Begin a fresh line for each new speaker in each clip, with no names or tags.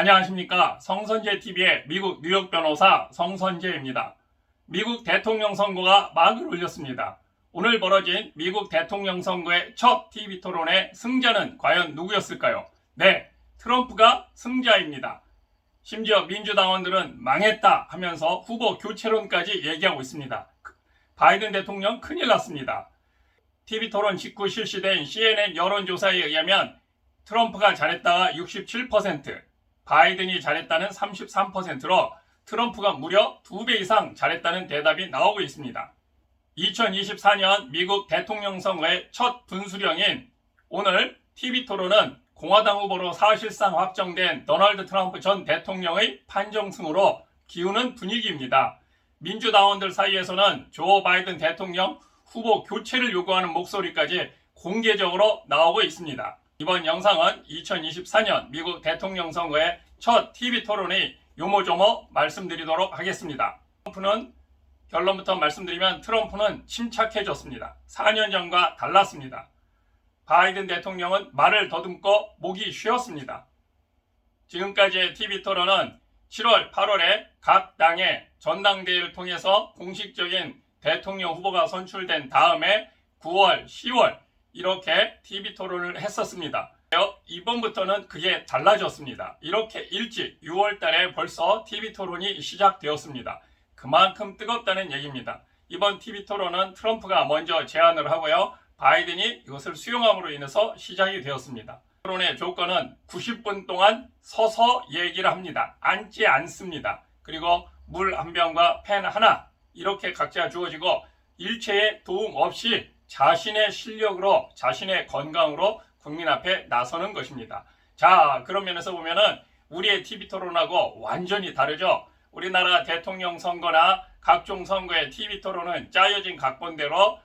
안녕하십니까. 성선재TV의 미국 뉴욕 변호사 성선재입니다. 미국 대통령 선거가 막을 올렸습니다. 오늘 벌어진 미국 대통령 선거의 첫 TV 토론의 승자는 과연 누구였을까요? 네, 트럼프가 승자입니다. 심지어 민주당원들은 망했다 하면서 후보 교체론까지 얘기하고 있습니다. 바이든 대통령 큰일 났습니다. TV 토론 직후 실시된 CNN 여론조사에 의하면 트럼프가 잘했다가 67%, 바이든이 잘했다는 33%로 트럼프가 무려 2배 이상 잘했다는 대답이 나오고 있습니다. 2024년 미국 대통령 선거의 첫 분수령인 오늘 TV 토론은 공화당 후보로 사실상 확정된 도널드 트럼프 전 대통령의 판정승으로 기우는 분위기입니다. 민주당원들 사이에서는 조 바이든 대통령 후보 교체를 요구하는 목소리까지 공개적으로 나오고 있습니다. 이번 영상은 2024년 미국 대통령 선거의 첫 TV 토론의 요모조모 말씀드리도록 하겠습니다. 트럼프는 결론부터 말씀드리면 트럼프는 침착해졌습니다. 4년 전과 달랐습니다. 바이든 대통령은 말을 더듬고 목이 쉬었습니다. 지금까지의 TV 토론은 7월, 8월에 각 당의 전당대회를 통해서 공식적인 대통령 후보가 선출된 다음에 9월, 10월 이렇게 TV 토론을 했었습니다. 이번부터는 그게 달라졌습니다. 이렇게 일찍 6월 달에 벌써 TV 토론이 시작되었습니다. 그만큼 뜨겁다는 얘기입니다. 이번 TV 토론은 트럼프가 먼저 제안을 하고요. 바이든이 이것을 수용함으로 인해서 시작이 되었습니다. 토론의 조건은 90분 동안 서서 얘기를 합니다. 앉지 않습니다. 그리고 물 한 병과 펜 하나 이렇게 각자 주어지고 일체의 도움 없이 자신의 실력으로 자신의 건강으로 국민 앞에 나서는 것입니다. 자, 그런 면에서 보면은 우리의 TV 토론하고 완전히 다르죠. 우리나라 대통령 선거나 각종 선거의 TV 토론은 짜여진 각본대로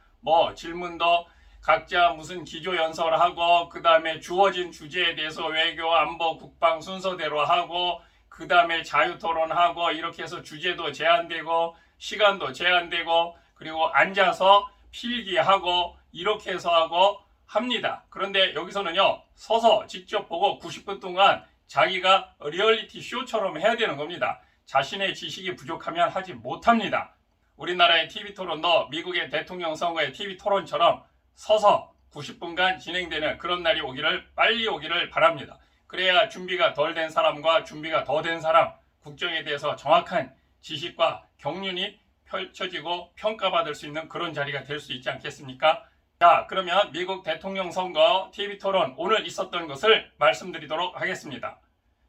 질문도 각자 무슨 기조 연설을 하고 그 다음에 주어진 주제에 대해서 외교, 안보, 국방 순서대로 하고 그 다음에 자유 토론하고 이렇게 해서 주제도 제한되고 시간도 제한되고 그리고 앉아서 필기하고 이렇게 해서 하고 합니다. 그런데 여기서는요, 서서 직접 보고 90분 동안 자기가 리얼리티 쇼처럼 해야 되는 겁니다. 자신의 지식이 부족하면 하지 못합니다. 우리나라의 TV 토론도 미국의 대통령 선거의 TV 토론처럼 서서 90분간 진행되는 그런 날이 오기를 빨리 오기를 바랍니다. 그래야 준비가 덜 된 사람과 준비가 더 된 사람, 국정에 대해서 정확한 지식과 경륜이 펼쳐지고 평가받을 수 있는 그런 자리가 될 수 있지 않겠습니까? 자, 그러면 미국 대통령 선거 TV 토론 오늘 있었던 것을 말씀드리도록 하겠습니다.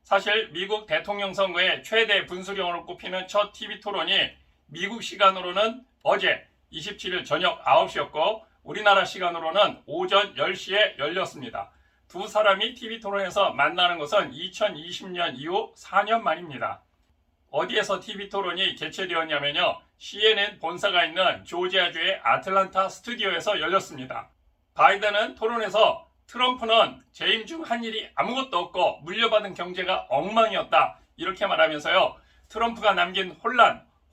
사실 미국 대통령 선거의 최대 분수령으로 꼽히는 첫 TV 토론이 미국 시간으로는 어제 27일 저녁 9시였고 우리나라 시간으로는 오전 10시에 열렸습니다. 두 사람이 TV 토론에서 만나는 것은 2020년 이후 4년 만입니다. 어디에서 TV 토론이 개최되었냐면요. CNN 본사가 있는 조지아주의 아틀란타 스튜디오에서 열렸습니다. 바이든은 토론에서 트럼프는 재임 중 한 일이 아무것도 없고 물려받은 경제가 엉망이었다. 이렇게 말하면서요. 트럼프가 남긴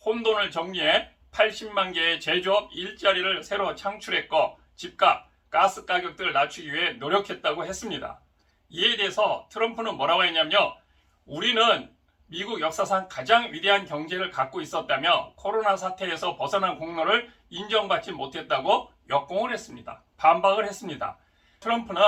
혼돈을 정리해 80만 개의 제조업 일자리를 새로 창출했고 집값, 가스 가격들을 낮추기 위해 노력했다고 했습니다. 이에 대해서 트럼프는 뭐라고 했냐면요. 우리는 미국 역사상 가장 위대한 경제를 갖고 있었다며 코로나 사태에서 벗어난 공로를 인정받지 못했다고 역공을 했습니다. 반박을 했습니다. 트럼프는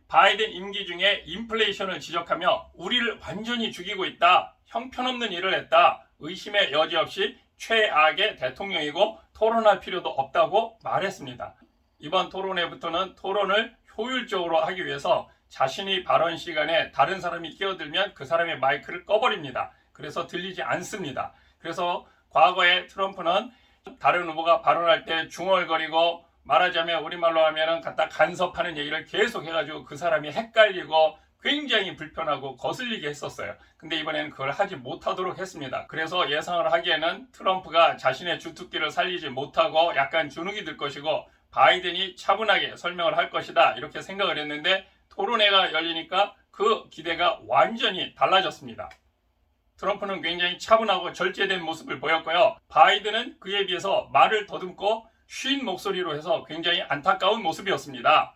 바이든 임기 중에 인플레이션을 지적하며 우리를 완전히 죽이고 있다. 형편없는 일을 했다. 의심의 여지 없이 최악의 대통령이고 토론할 필요도 없다고 말했습니다. 이번 토론회부터는 토론을 효율적으로 하기 위해서 자신이 발언 시간에 다른 사람이 끼어들면 그 사람의 마이크를 꺼버립니다. 그래서 들리지 않습니다. 그래서 과거에 트럼프는 다른 후보가 발언할 때 중얼거리고 말하자면 우리말로 하면은 갖다 간섭하는 얘기를 계속 해가지고 그 사람이 헷갈리고 굉장히 불편하고 거슬리게 했었어요. 근데 이번에는 그걸 하지 못하도록 했습니다. 그래서 예상을 하기에는 트럼프가 자신의 주특기를 살리지 못하고 약간 주눅이 들 것이고 바이든이 차분하게 설명을 할 것이다 이렇게 생각을 했는데 토론회가 열리니까 그 기대가 완전히 달라졌습니다. 트럼프는 굉장히 차분하고 절제된 모습을 보였고요. 바이든은 그에 비해서 말을 더듬고 쉰 목소리로 해서 굉장히 안타까운 모습이었습니다.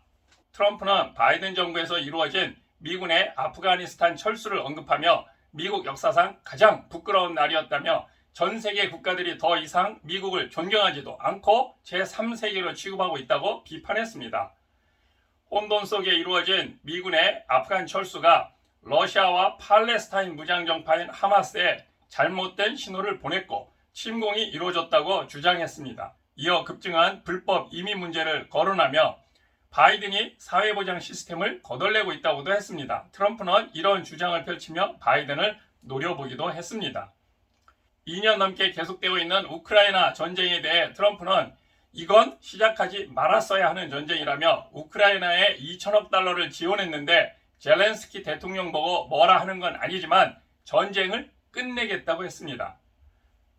트럼프는 바이든 정부에서 이루어진 미군의 아프가니스탄 철수를 언급하며 미국 역사상 가장 부끄러운 날이었다며 전 세계 국가들이 더 이상 미국을 존경하지도 않고 제3세계로 취급하고 있다고 비판했습니다. 혼돈 속에 이루어진 미군의 아프간 철수가 러시아와 팔레스타인 무장정파인 하마스에 잘못된 신호를 보냈고 침공이 이루어졌다고 주장했습니다. 이어 급증한 불법 이민 문제를 거론하며 바이든이 사회보장 시스템을 거덜내고 있다고도 했습니다. 트럼프는 이런 주장을 펼치며 바이든을 노려보기도 했습니다. 2년 넘게 계속되고 있는 우크라이나 전쟁에 대해 트럼프는 이건 시작하지 말았어야 하는 전쟁이라며 우크라이나에 2천억 달러를 지원했는데 젤렌스키 대통령 보고 뭐라 하는 건 아니지만 전쟁을 끝내겠다고 했습니다.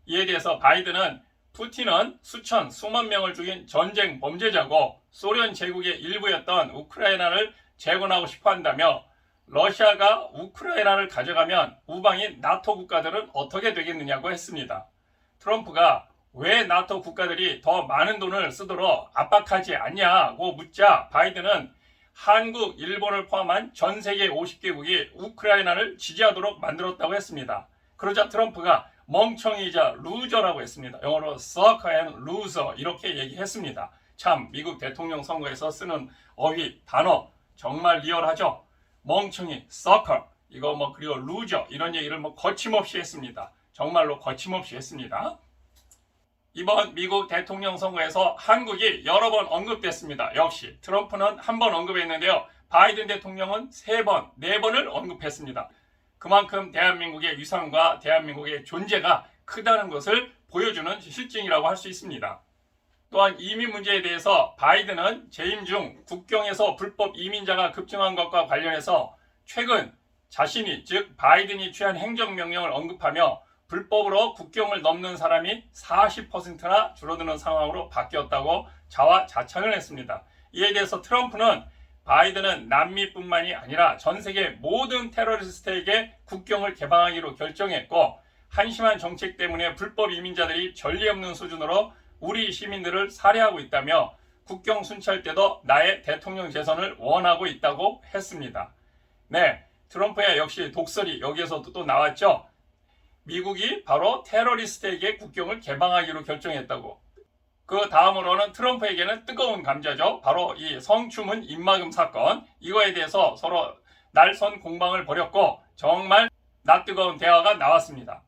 이에 대해서 바이든은 푸틴은 수천, 수만 명을 죽인 전쟁 범죄자고 소련 제국의 일부였던 우크라이나를 재건하고 싶어 한다며 러시아가 우크라이나를 가져가면 우방인 나토 국가들은 어떻게 되겠느냐고 했습니다. 트럼프가 왜 나토 국가들이 더 많은 돈을 쓰도록 압박하지 않냐고 묻자 바이든은 한국, 일본을 포함한 전 세계 50개국이 우크라이나를 지지하도록 만들었다고 했습니다. 그러자 트럼프가 멍청이자 루저라고 했습니다. 영어로 sucker and loser 이렇게 얘기했습니다. 참 미국 대통령 선거에서 쓰는 어휘, 단어 정말 리얼하죠. 멍청이, sucker 이거 그리고 loser 이런 얘기를 거침없이 했습니다. 정말로 거침없이 했습니다. 이번 미국 대통령 선거에서 한국이 여러 번 언급됐습니다. 역시 트럼프는 한 번 언급했는데요. 바이든 대통령은 3번, 4번을 언급했습니다. 그만큼 대한민국의 위상과 대한민국의 존재가 크다는 것을 보여주는 실증이라고 할 수 있습니다. 또한 이민 문제에 대해서 바이든은 재임 중 국경에서 불법 이민자가 급증한 것과 관련해서 최근 자신이 즉 바이든이 취한 행정명령을 언급하며 불법으로 국경을 넘는 사람이 40%나 줄어드는 상황으로 바뀌었다고 자화자찬을 했습니다. 이에 대해서 트럼프는 바이든은 남미뿐만이 아니라 전 세계 모든 테러리스트에게 국경을 개방하기로 결정했고 한심한 정책 때문에 불법 이민자들이 전례 없는 수준으로 우리 시민들을 살해하고 있다며 국경 순찰 때도 나의 대통령 재선을 원하고 있다고 했습니다. 네, 트럼프의 역시 독설이 여기에서도 또 나왔죠. 미국이 바로 테러리스트에게 국경을 개방하기로 결정했다고. 그 다음으로는 트럼프에게는 뜨거운 감자죠. 바로 이 성추문 입막음 사건. 이거에 대해서 서로 날선 공방을 벌였고 정말 낯뜨거운 대화가 나왔습니다.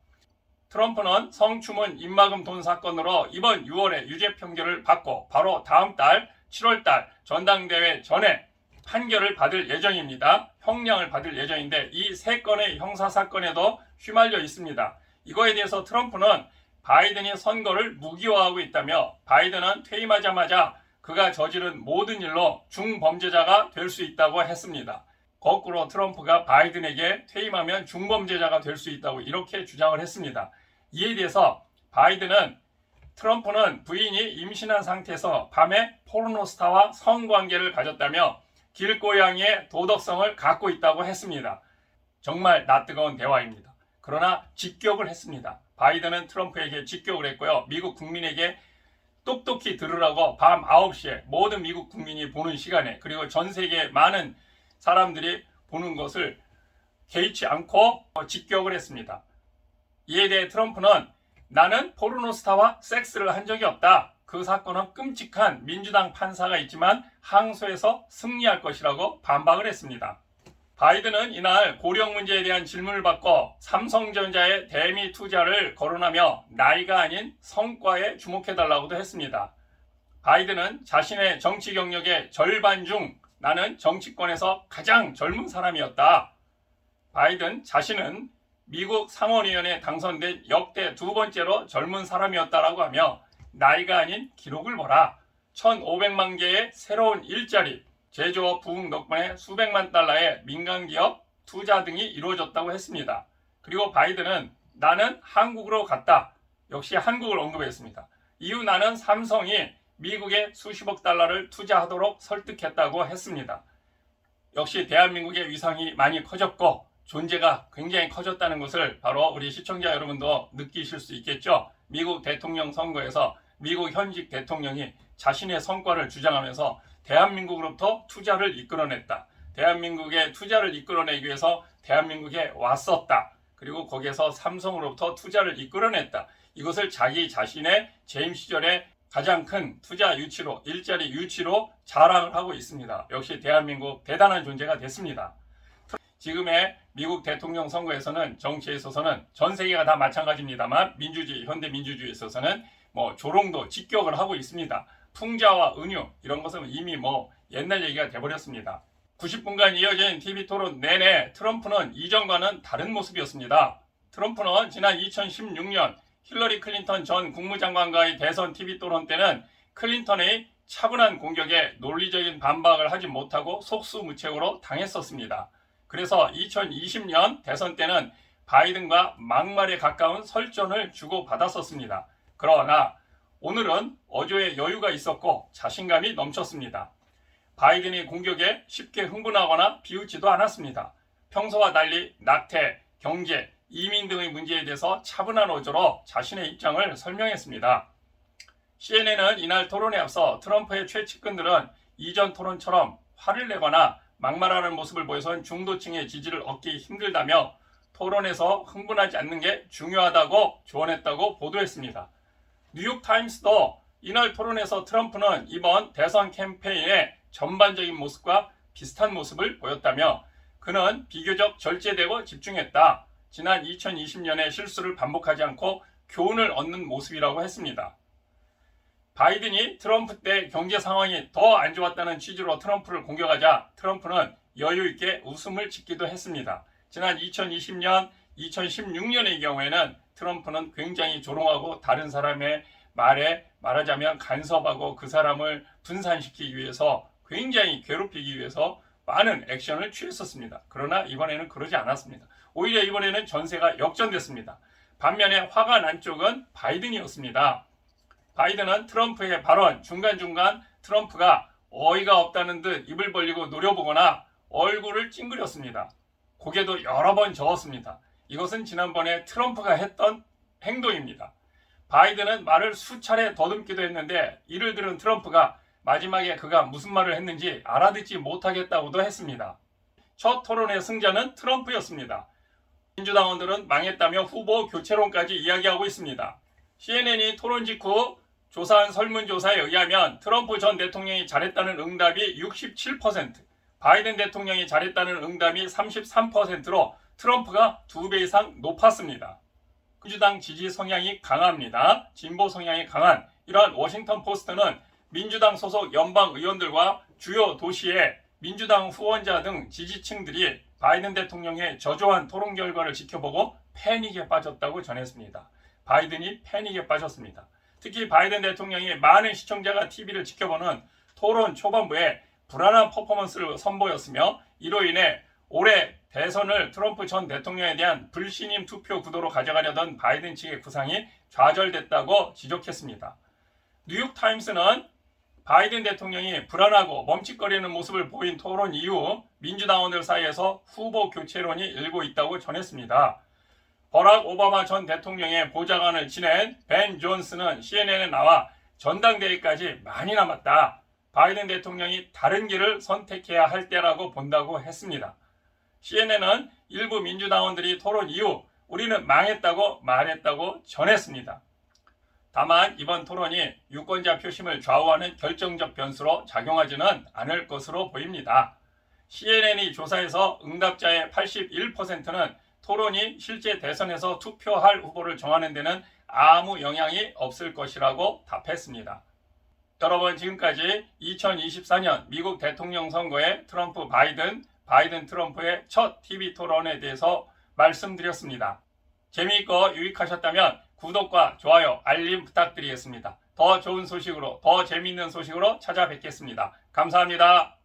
트럼프는 성추문 입막음 돈 사건으로 이번 6월에 유죄 판결을 받고 바로 다음 달 7월달 전당대회 전에 판결을 받을 예정입니다. 형량을 받을 예정인데 이 3건의 형사사건에도 휘말려 있습니다. 이거에 대해서 트럼프는 바이든이 선거를 무기화하고 있다며 바이든은 퇴임하자마자 그가 저지른 모든 일로 중범죄자가 될 수 있다고 했습니다. 거꾸로 트럼프가 바이든에게 퇴임하면 중범죄자가 될 수 있다고 이렇게 주장을 했습니다. 이에 대해서 바이든은 트럼프는 부인이 임신한 상태에서 밤에 포르노스타와 성관계를 가졌다며 길고양이의 도덕성을 갖고 있다고 했습니다. 정말 낯뜨거운 대화입니다. 그러나 직격을 했습니다. 바이든은 트럼프에게 직격을 했고요. 미국 국민에게 똑똑히 들으라고 밤 9시에 모든 미국 국민이 보는 시간에 그리고 전 세계 많은 사람들이 보는 것을 개의치 않고 직격을 했습니다. 이에 대해 트럼프는 나는 포르노스타와 섹스를 한 적이 없다. 그 사건은 끔찍한 민주당 판사가 있지만 항소에서 승리할 것이라고 반박을 했습니다. 바이든은 이날 고령 문제에 대한 질문을 받고 삼성전자의 대미 투자를 거론하며 나이가 아닌 성과에 주목해달라고도 했습니다. 바이든은 자신의 정치 경력의 절반 중 나는 정치권에서 가장 젊은 사람이었다. 바이든 자신은 미국 상원의원에 당선된 역대 2번째로 젊은 사람이었다라고 하며 나이가 아닌 기록을 보라. 1,500만 개의 새로운 일자리, 제조업 부흥 덕분에 수백만 달러의 민간기업 투자 등이 이루어졌다고 했습니다. 그리고 바이든은 나는 한국으로 갔다. 역시 한국을 언급했습니다. 이후 나는 삼성이 미국에 수십억 달러를 투자하도록 설득했다고 했습니다. 역시 대한민국의 위상이 많이 커졌고 존재가 굉장히 커졌다는 것을 바로 우리 시청자 여러분도 느끼실 수 있겠죠. 미국 대통령 선거에서 미국 현직 대통령이 자신의 성과를 주장하면서 대한민국으로부터 투자를 이끌어냈다. 대한민국의 투자를 이끌어내기 위해서 대한민국에 왔었다. 그리고 거기에서 삼성으로부터 투자를 이끌어냈다. 이것을 자기 자신의 재임 시절에 가장 큰 투자 유치로, 일자리 유치로 자랑을 하고 있습니다. 역시 대한민국 대단한 존재가 됐습니다. 지금의 미국 대통령 선거에서는 정치에 있어서는 전 세계가 다 마찬가지입니다만 민주주의, 현대 민주주의에 있어서는 조롱도 직격을 하고 있습니다. 풍자와 은유 이런 것은 이미 옛날 얘기가 돼버렸습니다. 90분간 이어진 TV 토론 내내 트럼프는 이전과는 다른 모습이었습니다. 트럼프는 지난 2016년 힐러리 클린턴 전 국무장관과의 대선 TV 토론 때는 클린턴의 차분한 공격에 논리적인 반박을 하지 못하고 속수무책으로 당했었습니다. 그래서 2020년 대선 때는 바이든과 막말에 가까운 설전을 주고받았었습니다. 그러나 오늘은 어조에 여유가 있었고 자신감이 넘쳤습니다. 바이든의 공격에 쉽게 흥분하거나 비웃지도 않았습니다. 평소와 달리 낙태, 경제, 이민 등의 문제에 대해서 차분한 어조로 자신의 입장을 설명했습니다. CNN은 이날 토론에 앞서 트럼프의 최측근들은 이전 토론처럼 화를 내거나 막말하는 모습을 보여선 중도층의 지지를 얻기 힘들다며 토론에서 흥분하지 않는 게 중요하다고 조언했다고 보도했습니다. 뉴욕타임스도 이날 토론에서 트럼프는 이번 대선 캠페인의 전반적인 모습과 비슷한 모습을 보였다며 그는 비교적 절제되고 집중했다. 지난 2020년의 실수를 반복하지 않고 교훈을 얻는 모습이라고 했습니다. 바이든이 트럼프 때 경제 상황이 더 안 좋았다는 취지로 트럼프를 공격하자 트럼프는 여유 있게 웃음을 짓기도 했습니다. 지난 2020년, 2016년의 경우에는 트럼프는 굉장히 조롱하고 다른 사람의 말에 말하자면 간섭하고 그 사람을 분산시키기 위해서 굉장히 괴롭히기 위해서 많은 액션을 취했었습니다. 그러나 이번에는 그러지 않았습니다. 오히려 이번에는 전세가 역전됐습니다. 반면에 화가 난 쪽은 바이든이었습니다. 바이든은 트럼프의 발언 중간중간 트럼프가 어이가 없다는 듯 입을 벌리고 노려보거나 얼굴을 찡그렸습니다. 고개도 여러 번 저었습니다. 이것은 지난번에 트럼프가 했던 행동입니다. 바이든은 말을 수차례 더듬기도 했는데 이를 들은 트럼프가 마지막에 그가 무슨 말을 했는지 알아듣지 못하겠다고도 했습니다. 첫 토론의 승자는 트럼프였습니다. 민주당원들은 망했다며 후보 교체론까지 이야기하고 있습니다. CNN이 토론 직후 조사한 설문조사에 의하면 트럼프 전 대통령이 잘했다는 응답이 67%, 바이든 대통령이 잘했다는 응답이 33%로 트럼프가 2배 이상 높았습니다. 민주당 지지 성향이 강합니다. 진보 성향이 강한 이러한 워싱턴 포스트는 민주당 소속 연방 의원들과 주요 도시의 민주당 후원자 등 지지층들이 바이든 대통령의 저조한 토론 결과를 지켜보고 패닉에 빠졌다고 전했습니다. 바이든이 패닉에 빠졌습니다. 특히 바이든 대통령이 많은 시청자가 TV를 지켜보는 토론 초반부에 불안한 퍼포먼스를 선보였으며 이로 인해 올해 대선을 트럼프 전 대통령에 대한 불신임 투표 구도로 가져가려던 바이든 측의 구상이 좌절됐다고 지적했습니다. 뉴욕타임스는 바이든 대통령이 불안하고 멈칫거리는 모습을 보인 토론 이후 민주당원들 사이에서 후보 교체론이 일고 있다고 전했습니다. 버락 오바마 전 대통령의 보좌관을 지낸 벤 존스는 CNN에 나와 전당대회까지 많이 남았다. 바이든 대통령이 다른 길을 선택해야 할 때라고 본다고 했습니다. CNN은 일부 민주당원들이 토론 이후 우리는 망했다고 말했다고 전했습니다. 다만 이번 토론이 유권자 표심을 좌우하는 결정적 변수로 작용하지는 않을 것으로 보입니다. CNN이 조사해서 응답자의 81%는 토론이 실제 대선에서 투표할 후보를 정하는 데는 아무 영향이 없을 것이라고 답했습니다. 여러분, 지금까지 2024년 미국 대통령 선거의 트럼프 바이든 트럼프의 첫 TV 토론에 대해서 말씀드렸습니다. 재미있고 유익하셨다면 구독과 좋아요, 알림 부탁드리겠습니다. 더 좋은 소식으로, 더 재미있는 소식으로 찾아뵙겠습니다. 감사합니다.